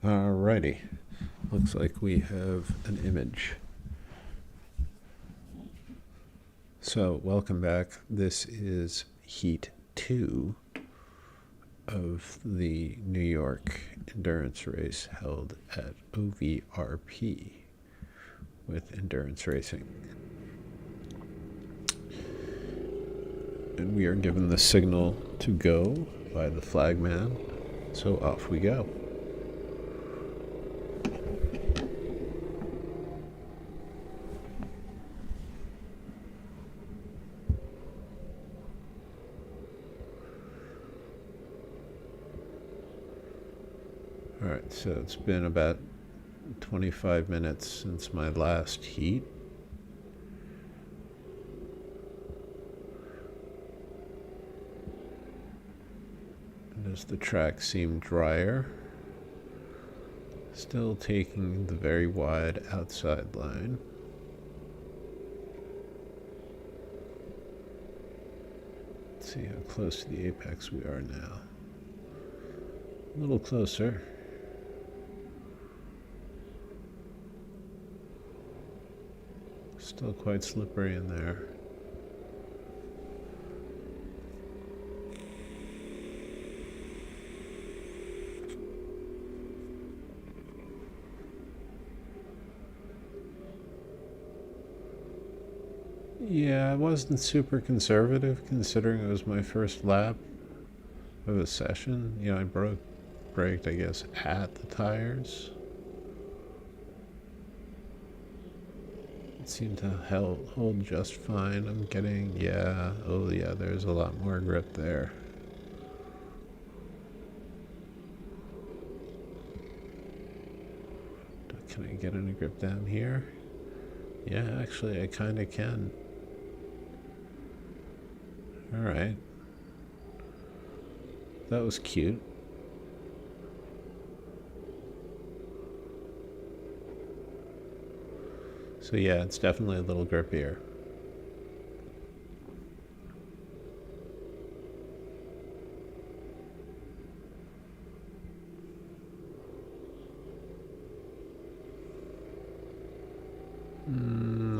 Alrighty, looks like we have an image. So welcome back. This is Heat 2 of the New York endurance race held at OVRP with endurance racing. And we are given the signal to go by the flagman, so off we go. Alright, so it's been about 25 minutes since my last heat. And as the track seemed drier, still taking the very wide outside line. Let's see how close to the apex we are now. A little closer. Still quite slippery in there. Yeah, I wasn't super conservative considering it was my first lap of a session. You know, I braked, I guess, at the tires. It seemed to hold just fine. I'm getting, oh yeah, there's a lot more grip there. Can I get any grip down here? Yeah, actually, I kind of can. Alright. That was cute. So yeah, it's definitely a little grippier.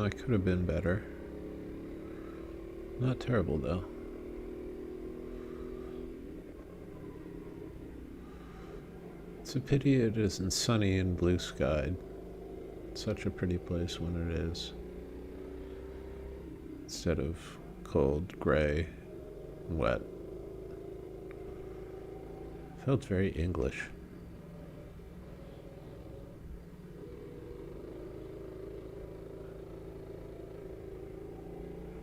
I could have been better. Not terrible though. It's a pity it isn't sunny and blue skied. It's such a pretty place when it is. Instead of cold, gray, wet. Felt very English.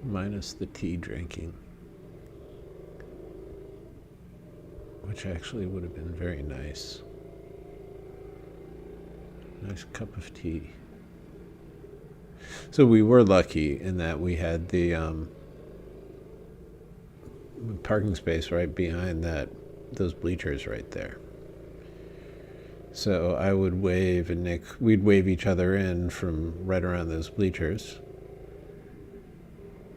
Minus the tea drinking. Which actually would have been very nice. Nice cup of tea. So we were lucky in that we had the parking space right behind those bleachers right there. So I would wave and Nick, we'd wave each other in from right around those bleachers.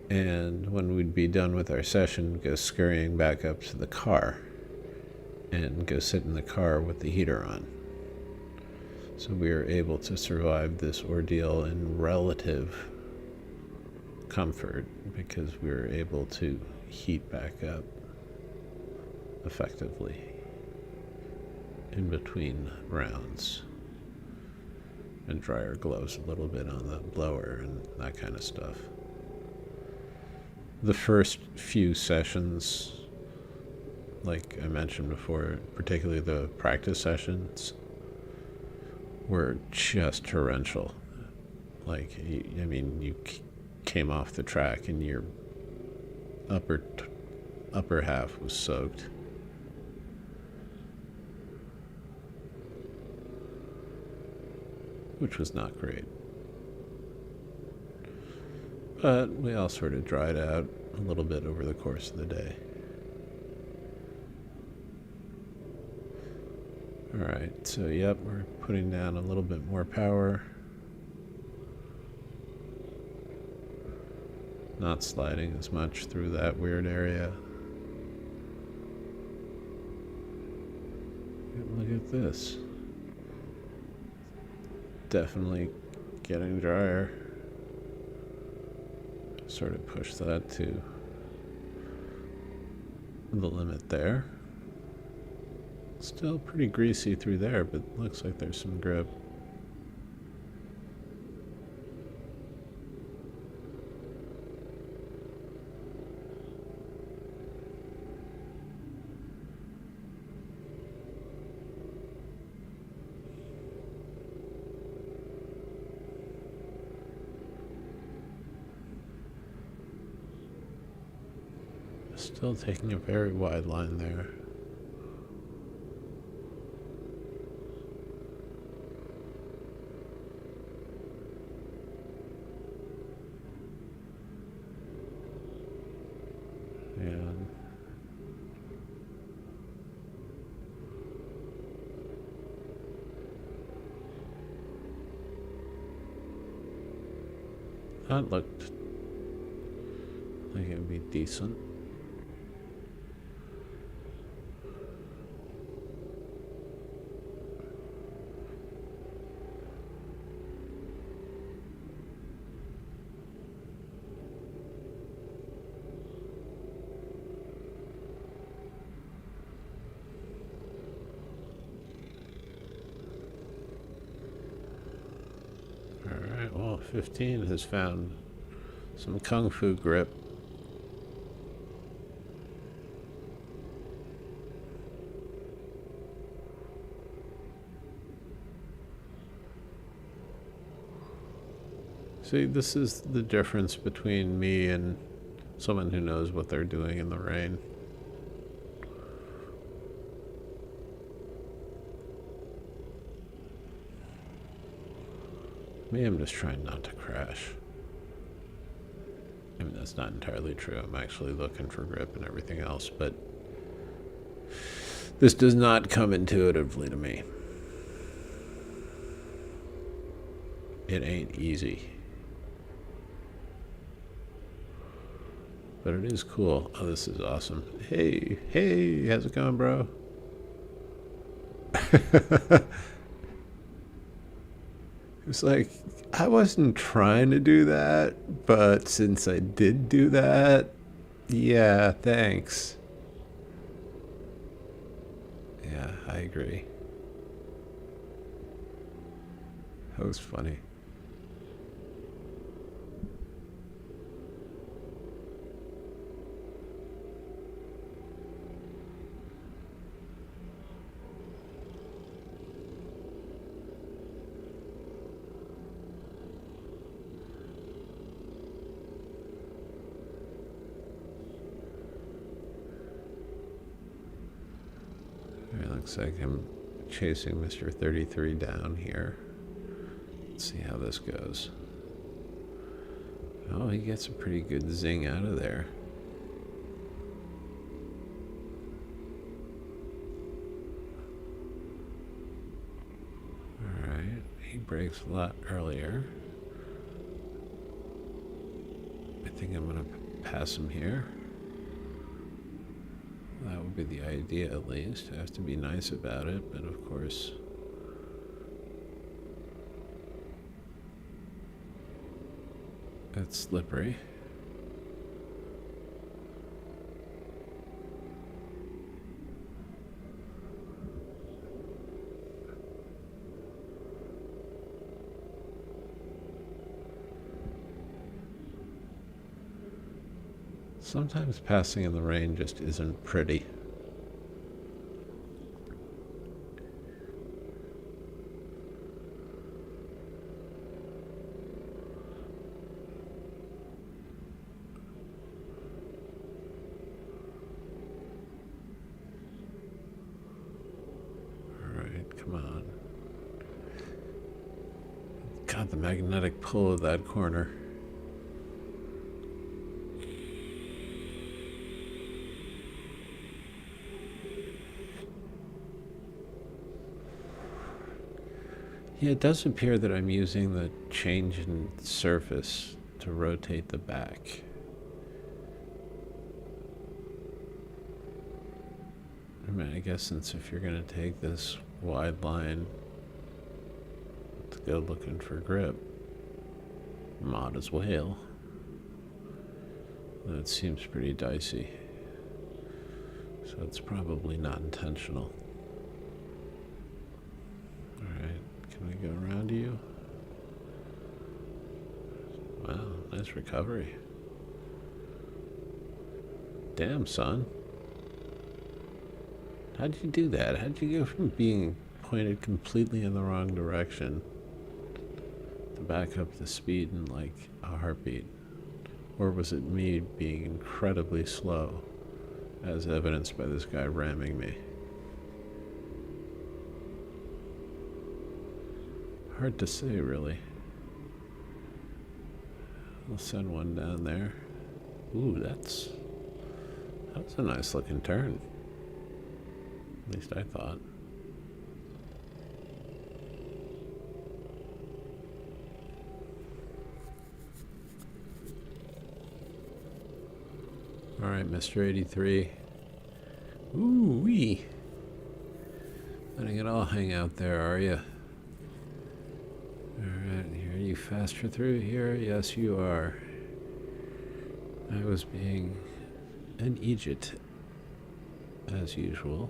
And when we'd be done with our session, go scurrying back up to the car and go sit in the car with the heater on. So we were able to survive this ordeal in relative comfort because we were able to heat back up effectively in between rounds and dry our gloves a little bit on the blower and that kind of stuff. The first few sessions, like I mentioned before, particularly the practice sessions, were just torrential. Like, I mean, you came off the track and your upper half was soaked. Which was not great. But we all sort of dried out a little bit over the course of the day. Alright, so yep, we're putting down a little bit more power. Not sliding as much through that weird area. Look at this. definitely getting drier. Sort of push that to the limit there. Still pretty greasy through there, but looks like there's some grip. Still taking a very wide line there. And that looked like it would be decent. Alright, well, 15 has found some kung fu grip. See, this is the difference between me and someone who knows what they're doing in the rain. Me, I'm just trying not to crash. I mean, that's not entirely true. I'm actually looking for grip and everything else, but this does not come intuitively to me. It ain't easy. But it is cool. Oh, this is awesome. Hey, hey, how's it going, bro? It's like, I wasn't trying to do that, but since I did do that, yeah, thanks. Yeah, I agree. That was funny. It looks like I'm chasing Mr. 33 down here. Let's see how this goes. Oh, he gets a pretty good zing out of there. Alright, he brakes a lot earlier. I think I'm going to pass him here. That would be the idea, at least. I have to be nice about it, but of course... it's slippery. Sometimes passing in the rain just isn't pretty. Come on. God, the magnetic pull of that corner. Yeah, it does appear that I'm using the change in surface to rotate the back. I mean, I guess since if you're going to take this wide line, to go looking for grip. Might as well. That seems pretty dicey. So it's probably not intentional. Alright, can we go around you? Wow, nice recovery. Damn, son. How'd you do that? How'd you go from being pointed completely in the wrong direction to back up the speed in like a heartbeat? Or was it me being incredibly slow, as evidenced by this guy ramming me? Hard to say, really. I'll send one down there. Ooh, that's a nice looking turn. At least I thought. All right, Mr. 83. Ooh wee. Letting it all hang out there, are you? All right, are you faster through here? Yes, you are. I was being an idiot, as usual.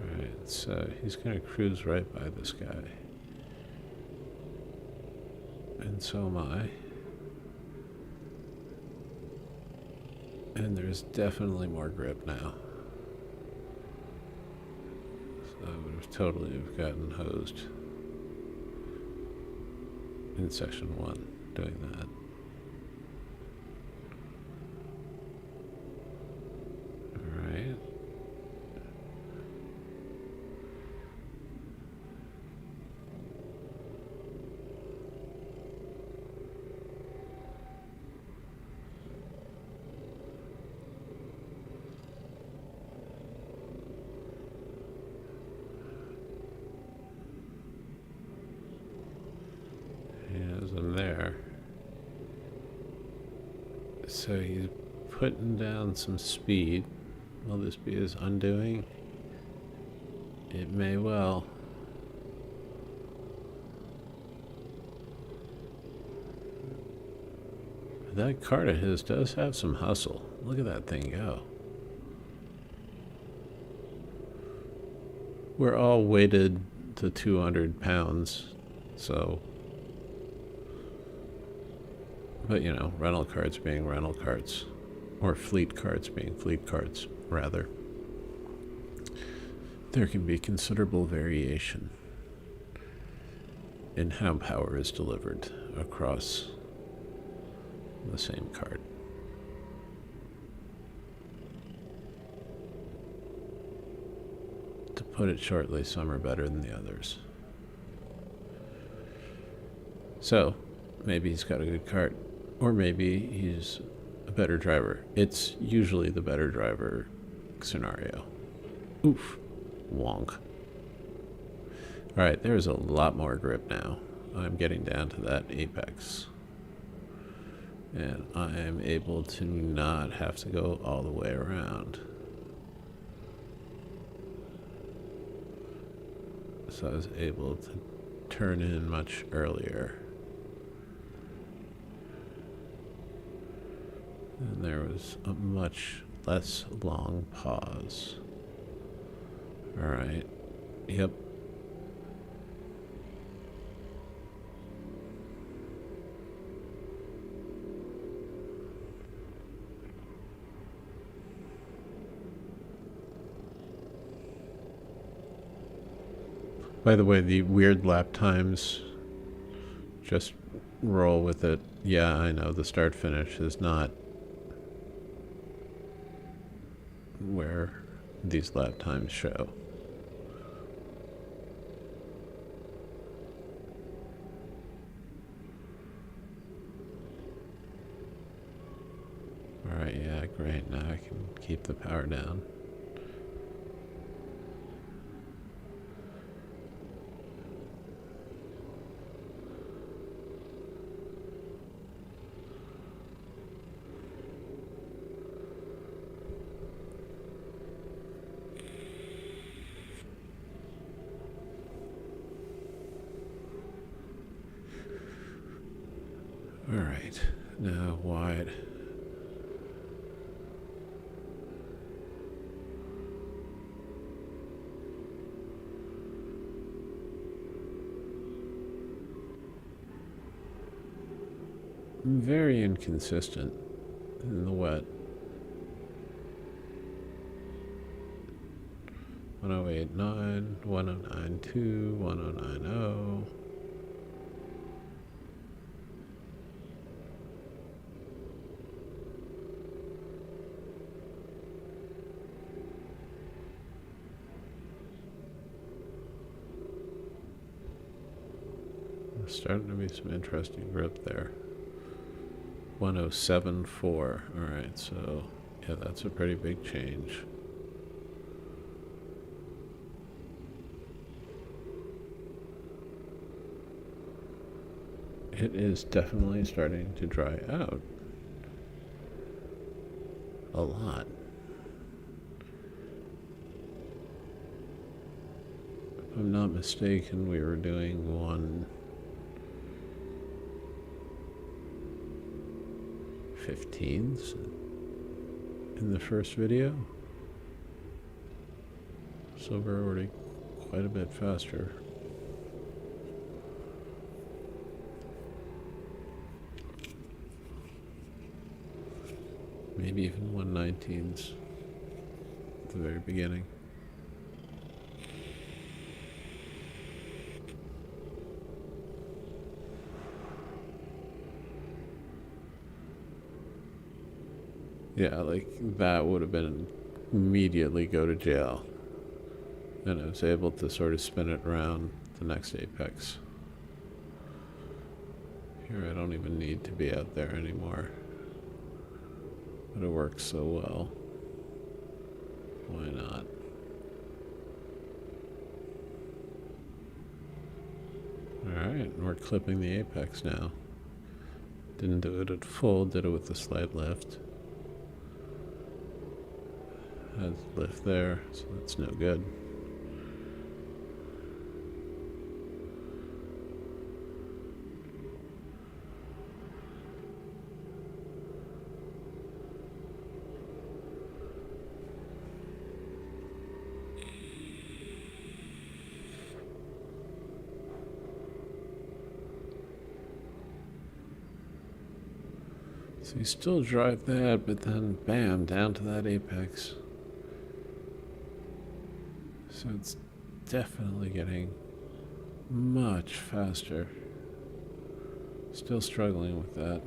Alright, so he's going to cruise right by this guy. And so am I. And there's definitely more grip now. So I would have totally have gotten hosed in section 1 doing that. Alright. There. So he's putting down some speed. Will this be his undoing? It may well. That cart of his does have some hustle. Look at that thing go. We're all weighted to 200 pounds, so... But, you know, rental carts being rental carts, or fleet carts being fleet carts, rather. There can be considerable variation in how power is delivered across the same cart. To put it shortly, some are better than the others. So, maybe he's got a good cart. Or maybe he's a better driver. It's usually the better driver scenario. Oof. Wonk. Alright, there's a lot more grip now. I'm getting down to that apex. And I am able to not have to go all the way around. So I was able to turn in much earlier. And there was a much less long pause. Alright. Yep. By the way, the weird lap times, just roll with it. Yeah, I know the start finish is not where these lap times show. Alright, yeah, great. Now I can keep the power down. Alright, now wide. Very inconsistent in the wet. 1089, 1092, 1090. There's starting to be some interesting grip there. 1074. Alright, so yeah, that's a pretty big change. It is definitely starting to dry out. A lot. If I'm not mistaken, we were doing 1/15s in the first video. So we're already quite a bit faster. Maybe even 1/19s at the very beginning. Yeah, like that would have been immediately go to jail. And I was able to sort of spin it around the next apex. Here I don't even need to be out there anymore. But it works so well. Why not? Alright, we're clipping the apex now. Didn't do it at full, did it with the slight lift. Had lift there, so that's no good. So you still drive that, but then bam, down to that apex. So it's definitely getting much faster. Still struggling with that.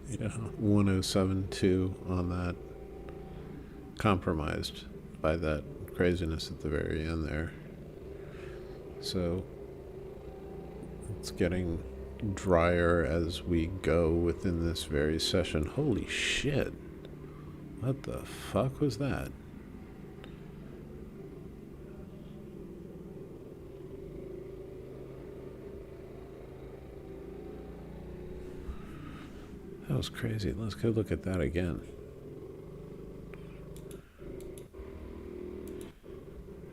Yeah, 1072 on that. Compromised by that craziness at the very end there. So it's getting drier as we go within this very session. Holy shit. What the fuck was that? That was crazy. Let's go look at that again.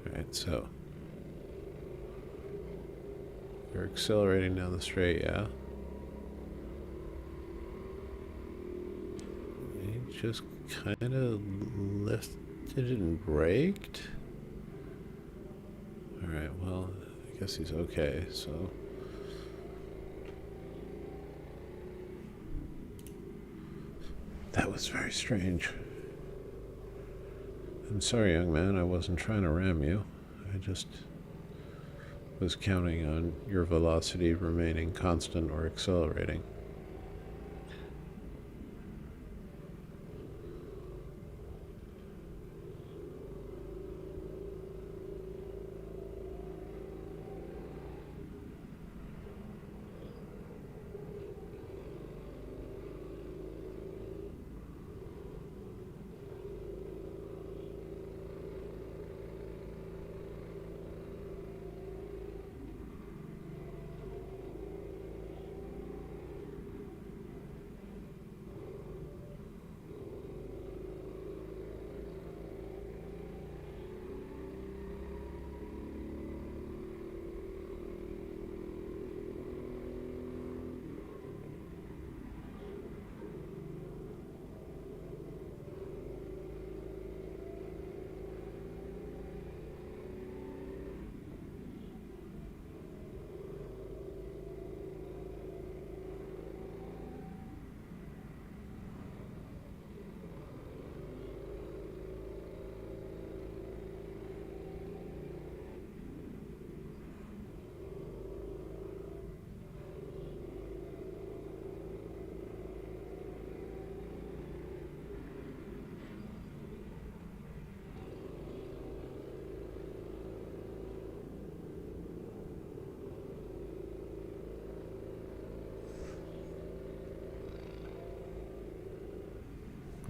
Alright, so we're accelerating down the straight, yeah? He just kind of lifted and braked? Alright, well, I guess he's okay, so... That was very strange. I'm sorry, young man, I wasn't trying to ram you. I just was counting on your velocity remaining constant or accelerating.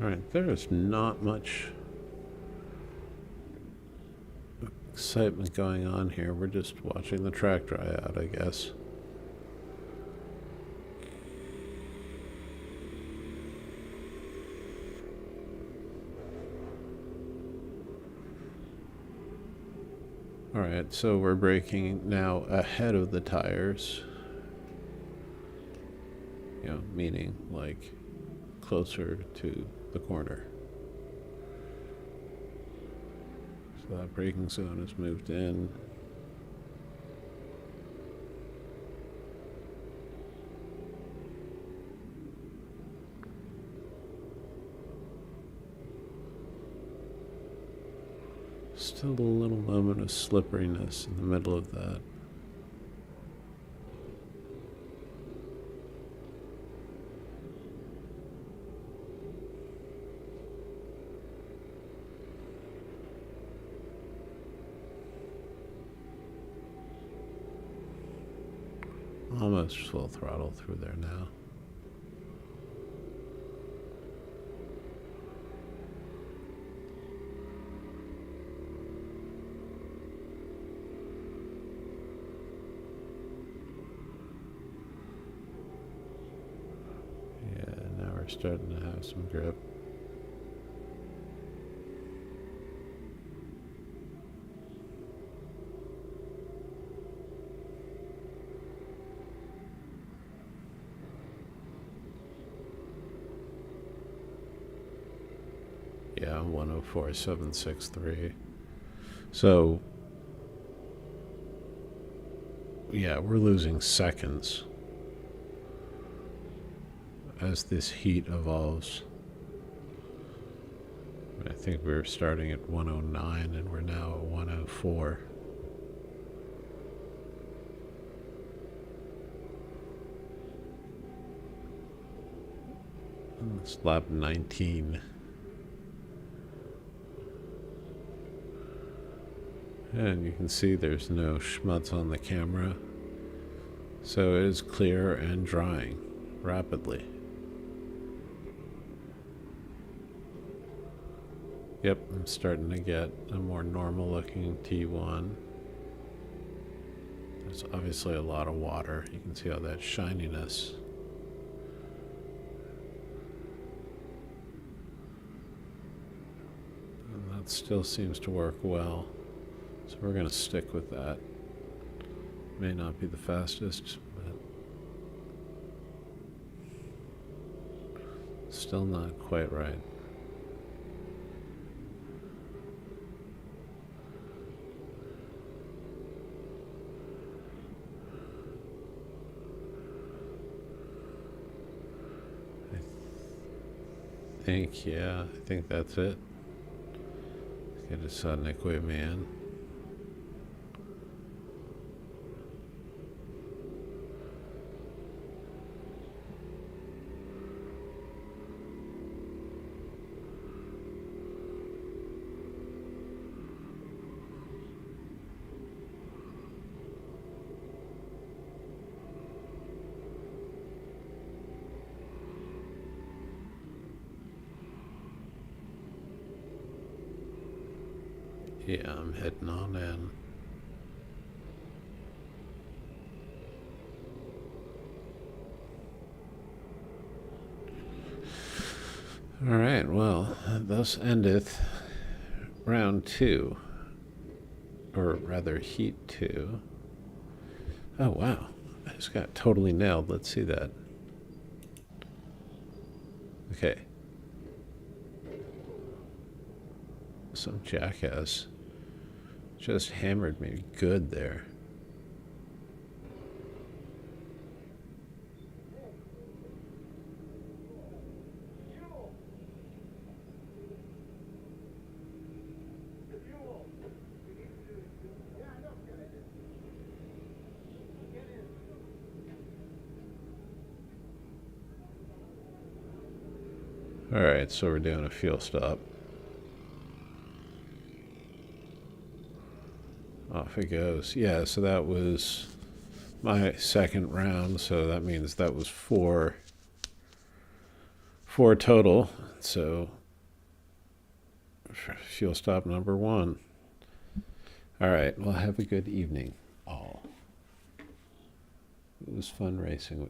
Alright, there is not much excitement going on here. We're just watching the track dry out, I guess. Alright, so we're braking now ahead of the tires. You know, meaning like closer to the corner. So that braking zone has moved in. Still a little moment of slipperiness in the middle of that. Almost full throttle through there now. Yeah, now we're starting to have some grip. Yeah, 104.763. So, yeah, we're losing seconds as this heat evolves. I think we were starting at 109 and we're now at 104. And it's lap 19. And you can see there's no schmutz on the camera. So it is clear and drying rapidly. Yep, I'm starting to get a more normal looking T1. There's obviously a lot of water. You can see all that shininess. And that still seems to work well. So we're going to stick with that. May not be the fastest, but still not quite right. I think that's it. Get a sudden equipment. Yeah, I'm heading on in. All right, well, thus endeth round 2, or rather heat 2. Oh, wow, I just got totally nailed. Let's see that. Okay. Some jackass just hammered me good there. All right, so we're doing a fuel stop. Off it goes. Yeah, so that was my second round, so that means that was four total. that. So fuel stop number 1. All right, well, have a good evening, all. It was fun racing with